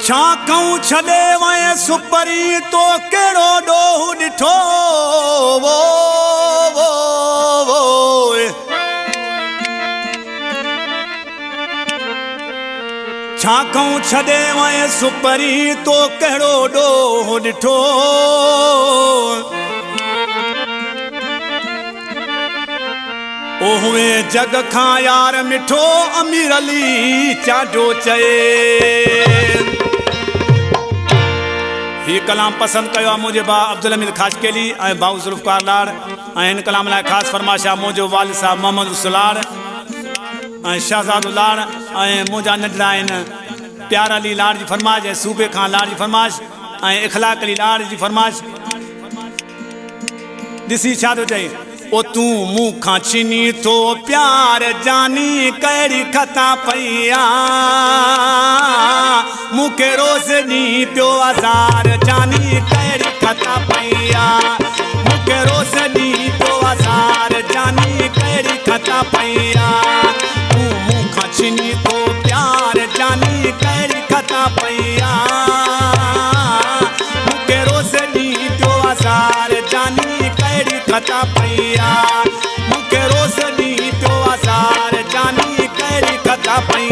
छाकऊं छॾे वए सुपरी तो कहिड़ो ॾोहु ॾिठो वो वो वो छाकऊं छॾे वए सुपरी तो कहिड़ो ॾोहु ॾिठो ओहुए जग खां यार मिठो अमीर अली चाडो चए ये कलाम पसंद कयो मुझे बा अब्दुल हमीद खाजकेली ऐं भाऊ जुल्फकार लाड़ ऐं इन कलाम लाइ ख़ासि फरमाइशा मुझो वालिद साहब मोहम्मद उसलाड़ ऐं शहजाद लाड़ ऐं मुंहिंजा नंढड़ा आहिनि प्यार अली लाड़ जी फरमाइश ऐं सूबे खां लाड़ जी फरमाइश ऐं इखलाक अली लाड़ जी फरमाइश ॾिसी छा थो चई ओ तूं मूंखां छिनी थो प्यार जानी कहिड़ी खता पई मूंखे रोज़ ॾींहुं पियो आज़ार जानी कहिड़ी खता पई मूंखे रोज़ ॾींहुं पियो आज़ार जानी कहिड़ी खता पई तूं मूंखां छिनी थो प्यार जानी कहिड़ी खता पई मूंखे रोज़ ॾींहुं पियो आज़ार जानी कहिड़ी खता पई मूंखे रोज़ ॾींहुं पियो आज़ार जानी कहिड़ी खता पई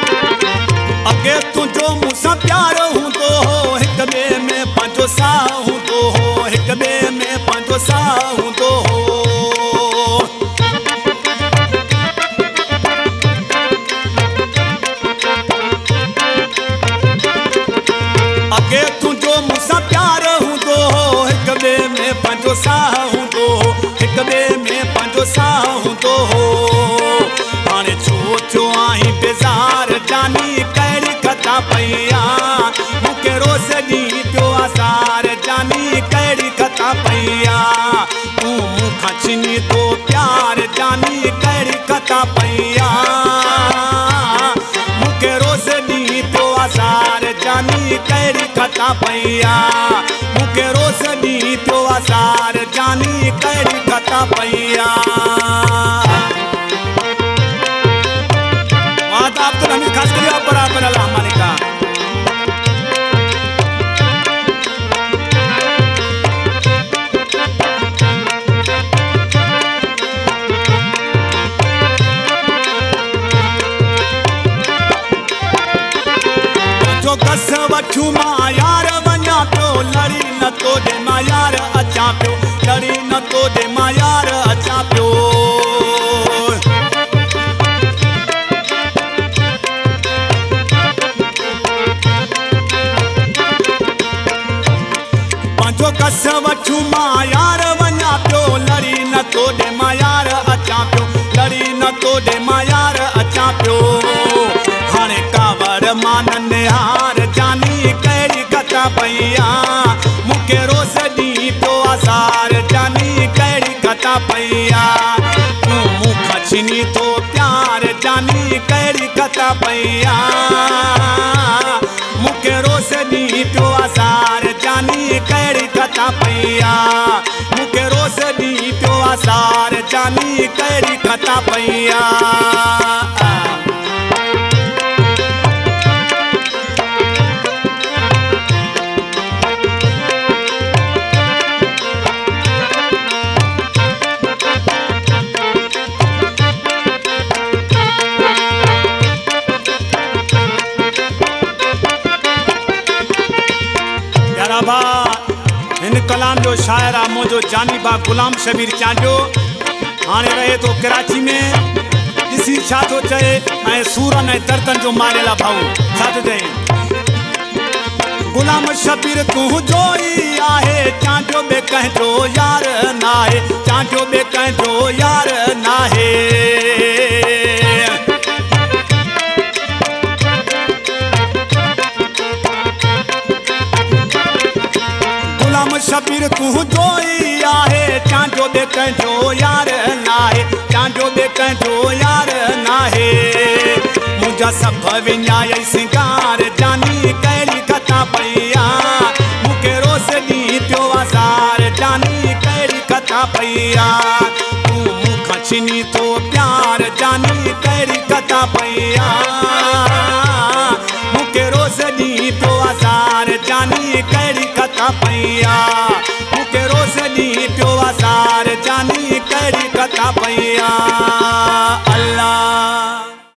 अगे तुंहिंजो मूंसां प्यार हूंदो हो हिक ॿिए में पंहिंजो साह हूंदो हो हिक ॿिए में पंहिंजो साह हूंदो हो अगे तुंहिंजो मूंसां प्यार हूंदो हो हिक ॿिए में पंहिंजो साह हूंदो हो हिक ॿिए में पंहिंजो साह हूंदो हो हाणे छो थियो आहीं बेज़ार जानी कहिड़ी खता पई मूंखे रोज़ ॾींहुं पियो आज़ार जानी कहिड़ी खता पई तूं मूंखां छिनी थो प्यार जानी कहिड़ी खता पई मूंखे रोज़ ॾींहुं पियो आज़ार जानी कहिड़ी खता पई मूंखे रोज़ ॾींहुं पियो आज़ार जानी कहिड़ी खता पई अब्दुल हमीद खाजकेली बराबर अल्लाह मालिका जो कस वठूं मां यार वञा पियो लड़ी न तो ॾे मां यार अचां पियो लड़ी न तो ॾे मां यार अचां पियो जो कस वठूं मां यार वञा पियो लड़ी न तो ॾे मां यार अचां पियो लड़ी न तो ॾे मां यार अचां पियो हाणे कावर मान निहार जानी कहिड़ी खता पई मूंखे रोज़ ॾींहुं पियो आज़ार जानी कहिड़ी खता पई तूं मूंखां छिनी थो प्यार जानी कहिड़ी खता पई मूंखे रोज़ ॾींहुं पियो आज़ार जानी कहिड़ी खता पई मूंखे रोज़ ॾींहुं पियो आज़ार जानी कहिड़ी खता पई हिन कलाम जो शाइर आहे मुंहिंजो जानी बा गुलाम शबीर चांडियो हाणे रहे थो कराची में ॾिसी छा थो चए ऐं सूरनि ऐं दर्दनि जो मारियल आहे भाऊ छा थो चए गुलाम शबीर तू जो ई आहे चांजो बे कंहिंजो यार नाहे चांजो बे कंहिंजो यार नाहे गुलाम शबीर तू जो ई आहे चांजो बे कंहिंजो यार नाहे चांजो बे कंहिंजो यार नाहे मुंहिंजा सभ विञाई सिंगार जानी कहिड़ी कथा पई आहे मूंखे रोज़ ॾींहुं पियो आज़ार जानी कहिड़ी कथा पई आहे तूं मूंखां छिनी थो प्यार जानी कहिड़ी कथा पई आहे मूंखे रोज़ ॾींहुं पियो आज़ार जानी कहिड़ी कथा पई आहे मूंखे रोज़ ॾींहुं पियो आज़ार जानी कहिड़ी कथा पई आहे